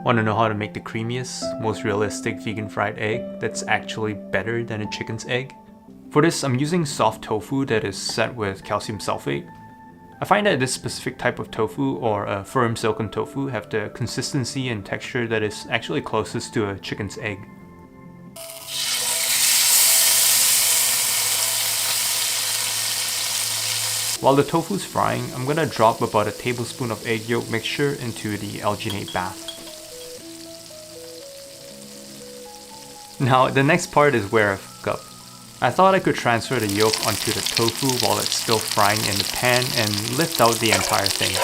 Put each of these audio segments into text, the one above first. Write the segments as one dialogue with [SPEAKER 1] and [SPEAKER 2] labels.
[SPEAKER 1] Want to know how to make the creamiest, most realistic vegan fried egg that's actually better than a chicken's egg? For this, I'm using soft tofu that is set with calcium sulfate. I find that this specific type of tofu, or a firm silken tofu, have the consistency and texture that is actually closest to a chicken's egg. While the tofu's frying, I'm gonna drop about a tablespoon of egg yolk mixture into the alginate bath. Now, the next part is where I fuck up. I thought I could transfer the yolk onto the tofu while it's still frying in the pan and lift out the entire thing.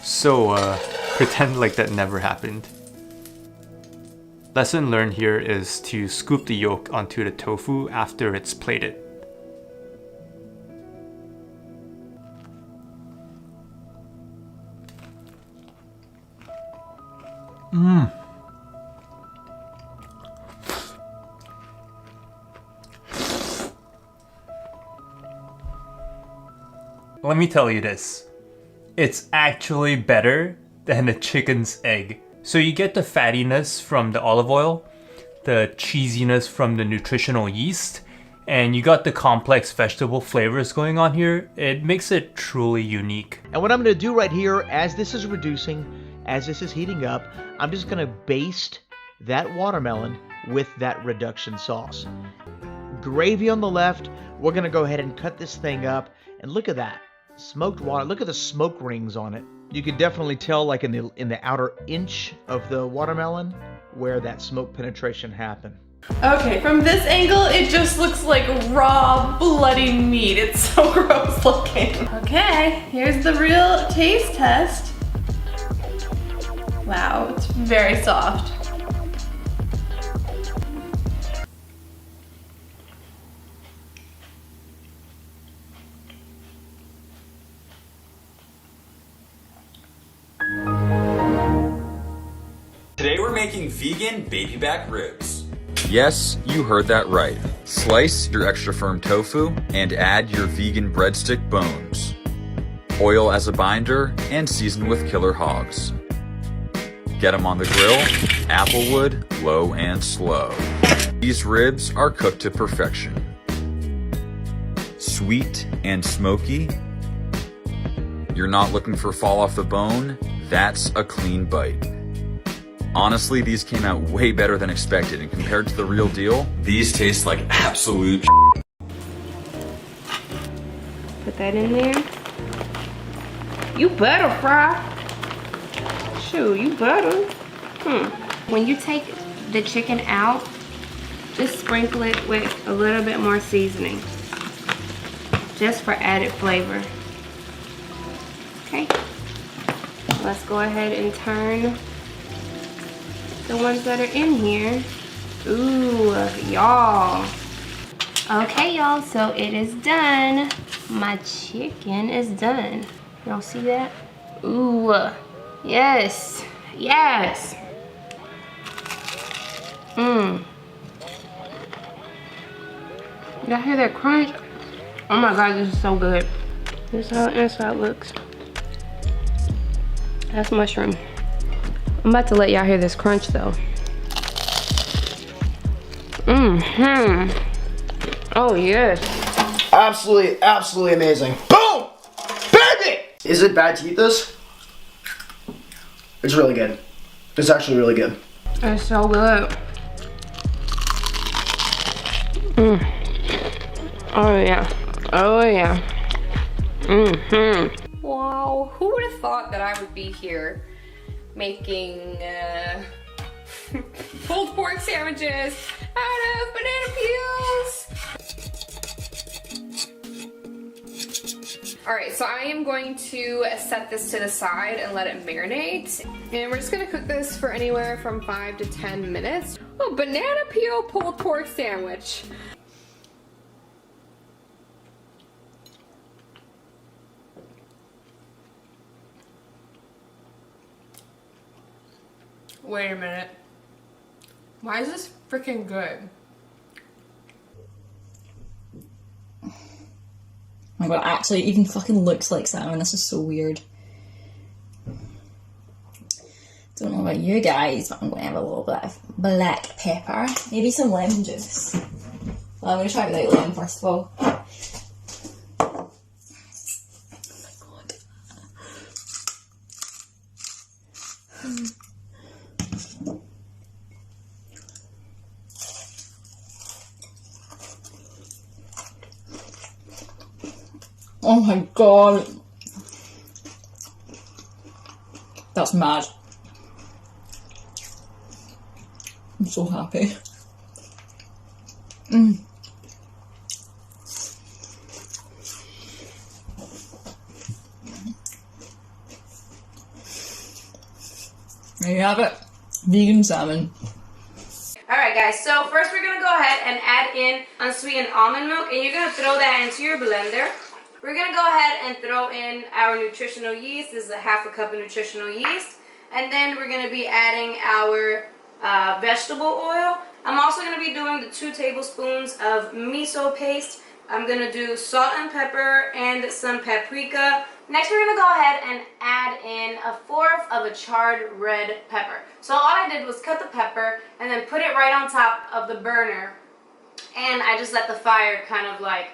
[SPEAKER 1] So, pretend like that never happened. Lesson learned here is to scoop the yolk onto the tofu after it's plated. Let me tell you this. It's actually better than a chicken's egg. So you get the fattiness from the olive oil, the cheesiness from the nutritional yeast, and you got the complex vegetable flavors going on here. It makes it truly unique.
[SPEAKER 2] And what I'm going to do right here, as this is reducing, as this is heating up, I'm just going to baste that watermelon with that reduction sauce. Gravy on the left. We're going to go ahead and cut this thing up, and look at that. Smoked water. Look at the smoke rings on it. You could definitely tell, like in the outer inch of the watermelon, where that smoke penetration happened.
[SPEAKER 3] Okay, from this angle, it just looks like raw, bloody meat. It's so gross looking. Okay, here's the real taste test. Wow, it's very soft.
[SPEAKER 4] Today we're making vegan baby back ribs.
[SPEAKER 5] Yes, you heard that right. Slice your extra firm tofu and add your vegan breadstick bones. Oil as a binder and season with killer hogs. Get them on the grill, applewood, low and slow. These ribs are cooked to perfection. Sweet and smoky. You're not looking for fall off the bone, that's a clean bite. Honestly, these came out way better than expected, and compared to the real deal,
[SPEAKER 4] These taste like absolute
[SPEAKER 6] Put that in there. You better fry. Shoot, you better. When you take the chicken out, just sprinkle it with a little bit more seasoning. Just for added flavor. Okay. Let's go ahead and turn the ones that are in here. Ooh, y'all. Okay, y'all, so it is done. My chicken is done. Y'all see that? Ooh, yes, yes. Y'all hear that crunch? Oh my God, this is so good. This is how the inside looks. That's mushroom. I'm about to let y'all hear this crunch though. Oh yes.
[SPEAKER 7] Absolutely, absolutely amazing. Boom! Baby! Is it bad to eat this? It's really good. It's actually really good.
[SPEAKER 6] It's so good. Oh yeah. Oh yeah.
[SPEAKER 8] Wow, who would have thought that I would be here making pulled pork sandwiches out of banana peels? Alright, so I am going to set this to the side and let it marinate. And we're just gonna cook this for anywhere from 5 to 10 minutes. Oh, banana peel pulled pork sandwich. Wait a minute. Why is this freaking good?
[SPEAKER 9] my god, actually, it even fucking looks like salmon. This is so weird. Don't know about you guys, but I'm going to have a little bit of black pepper. Maybe some lemon juice. Well, I'm going to try it without lemon first of all. Oh my god. That's mad. I'm so happy. There you have it. Vegan salmon.
[SPEAKER 6] Alright guys, so first we're going to go ahead and add in unsweetened almond milk, and you're going to throw that into your blender. We're going to go ahead and throw in our nutritional yeast. This is a half a cup of nutritional yeast. And then we're going to be adding our vegetable oil. I'm also going to be doing the 2 tablespoons of miso paste. I'm going to do salt and pepper and some paprika. Next we're going to go ahead and add in 1/4 of a charred red pepper. So all I did was cut the pepper and then put it right on top of the burner. And I just let the fire kind of like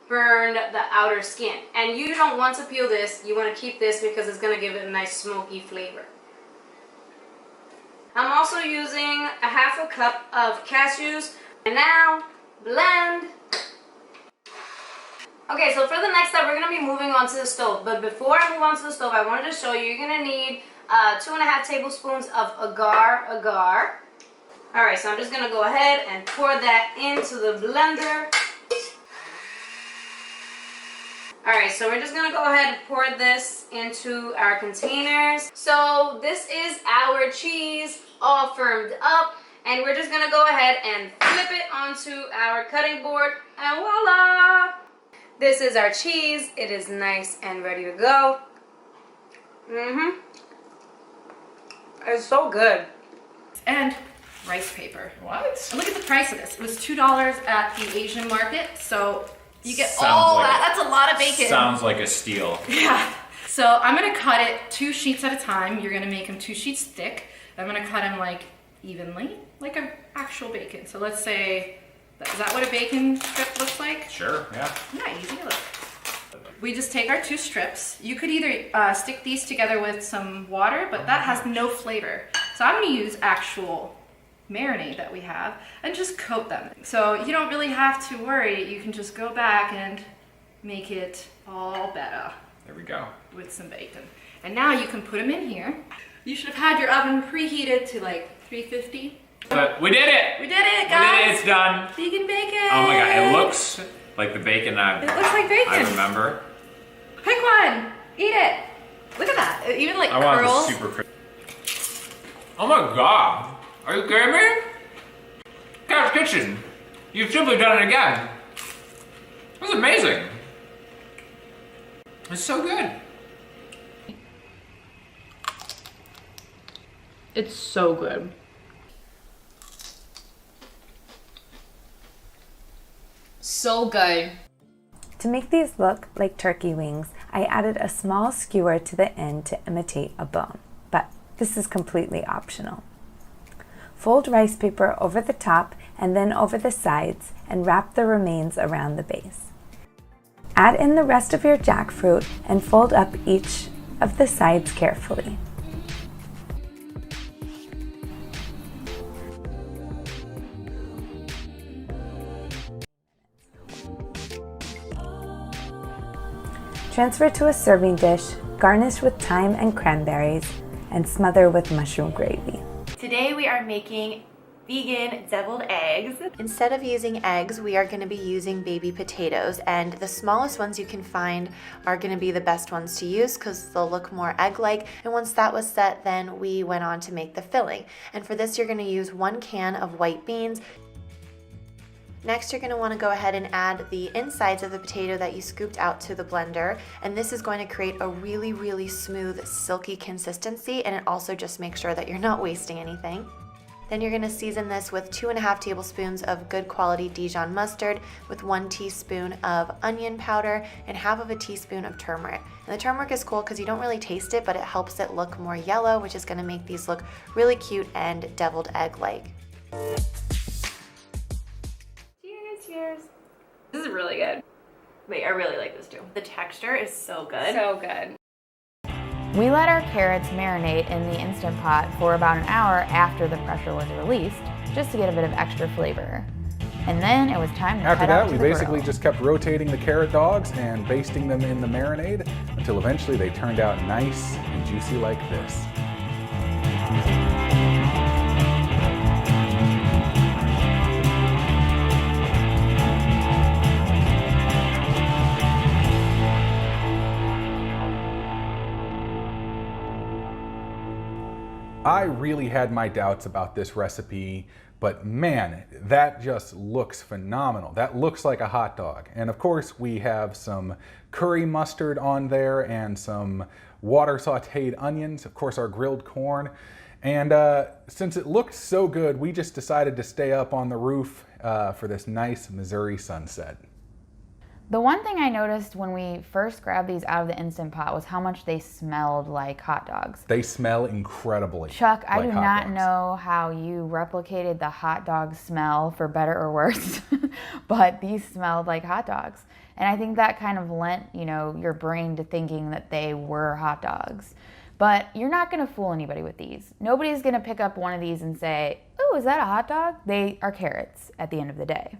[SPEAKER 6] burn the outer skin. And you don't want to peel this. You want to keep this because it's going to give it a nice smoky flavor. I'm also using 1/2 cup of cashews. And now, blend. Okay, so for the next step, we're going to be moving on to the stove. But before I move on to the stove, I wanted to show you, you're going to need 2.5 tablespoons of agar. Alright, so I'm just going to go ahead and pour that into the blender. Alright, so we're just going to go ahead and pour this into our containers. So this is our cheese all firmed up. And we're just going to go ahead and flip it onto our cutting board. And voila! This is our cheese. It is nice and ready to go. It's so good.
[SPEAKER 3] And rice paper.
[SPEAKER 1] What?
[SPEAKER 3] And look at the price of this. It was $2 at the Asian market, so you get
[SPEAKER 1] Sounds
[SPEAKER 3] all
[SPEAKER 1] like
[SPEAKER 3] that. That's a lot of bacon.
[SPEAKER 1] Sounds like a steal.
[SPEAKER 3] Yeah. So I'm gonna cut it 2 sheets at a time. You're gonna make them 2 sheets thick. I'm gonna cut them like evenly, like an actual bacon. So let's say, is that what a bacon strip looks like?
[SPEAKER 1] Sure, yeah.
[SPEAKER 3] Yeah, easy. Look. We just take our 2 strips. You could either stick these together with some water, but that has no flavor. So I'm gonna use actual marinade that we have and just coat them. So you don't really have to worry. You can just go back and make it all better.
[SPEAKER 1] There we go.
[SPEAKER 3] With some bacon. And now you can put them in here. You should have had your oven preheated to like 350.
[SPEAKER 1] But we did it!
[SPEAKER 3] We did it, guys!
[SPEAKER 1] We did it, it's done!
[SPEAKER 3] Vegan bacon!
[SPEAKER 1] Oh my god, it looks like the bacon
[SPEAKER 3] It looks like bacon.
[SPEAKER 1] I remember.
[SPEAKER 3] Pick one! Eat it! Look at that. It even like
[SPEAKER 1] I want
[SPEAKER 3] curls.
[SPEAKER 1] the super crispy. Oh my god! Are you kidding me? Couch Kitchen, you've simply done it again. That's amazing. It's so good.
[SPEAKER 3] It's so good. So good.
[SPEAKER 10] To make these look like turkey wings, I added a small skewer to the end to imitate a bone, but this is completely optional. Fold rice paper over the top and then over the sides and wrap the remains around the base. Add in the rest of your jackfruit and fold up each of the sides carefully. Transfer to a serving dish, garnish with thyme and cranberries, and smother with mushroom gravy.
[SPEAKER 11] Today we are making vegan deviled eggs. Instead of using eggs, we are going to be using baby potatoes, and the smallest ones you can find are going to be the best ones to use because they'll look more egg-like. And once that was set, then we went on to make the filling. And for this, you're going to use 1 can of white beans. Next, you're going to want to go ahead and add the insides of the potato that you scooped out to the blender, and this is going to create a really, really smooth, silky consistency, and it also just makes sure that you're not wasting anything. Then you're gonna season this with 2.5 tablespoons of good quality Dijon mustard with 1 teaspoon of onion powder and half of a teaspoon of turmeric. And the turmeric is cool because you don't really taste it, but it helps it look more yellow, which is gonna make these look really cute and deviled egg-like.
[SPEAKER 3] Cheers, cheers.
[SPEAKER 8] This is really good.
[SPEAKER 3] Wait, I really like this too. The texture is so good.
[SPEAKER 8] So good.
[SPEAKER 12] We let our carrots marinate in the Instant Pot for about an hour after the pressure was released, just to get a bit of extra flavor. And then it was time to
[SPEAKER 13] After
[SPEAKER 12] head out
[SPEAKER 13] that,
[SPEAKER 12] to
[SPEAKER 13] we
[SPEAKER 12] the
[SPEAKER 13] basically
[SPEAKER 12] grill.
[SPEAKER 13] just kept rotating the carrot dogs and basting them in the marinade until eventually they turned out nice and juicy like this. I really had my doubts about this recipe, but man, that just looks phenomenal. That looks like a hot dog. And of course, we have some curry mustard on there and some water sauteed onions, of course our grilled corn. And since it looked so good, we just decided to stay up on the roof for this nice Missouri sunset.
[SPEAKER 12] The one thing I noticed when we first grabbed these out of the Instant Pot was how much they smelled like hot dogs.
[SPEAKER 13] They smell incredibly.
[SPEAKER 12] Chuck, I
[SPEAKER 13] like
[SPEAKER 12] do
[SPEAKER 13] hot
[SPEAKER 12] not
[SPEAKER 13] dogs.
[SPEAKER 12] know how you replicated the hot dog smell, for better or worse, but these smelled like hot dogs. And I think that kind of lent, your brain to thinking that they were hot dogs. But you're not gonna fool anybody with these. Nobody's gonna pick up one of these and say, "Oh, is that a hot dog?" They are carrots at the end of the day.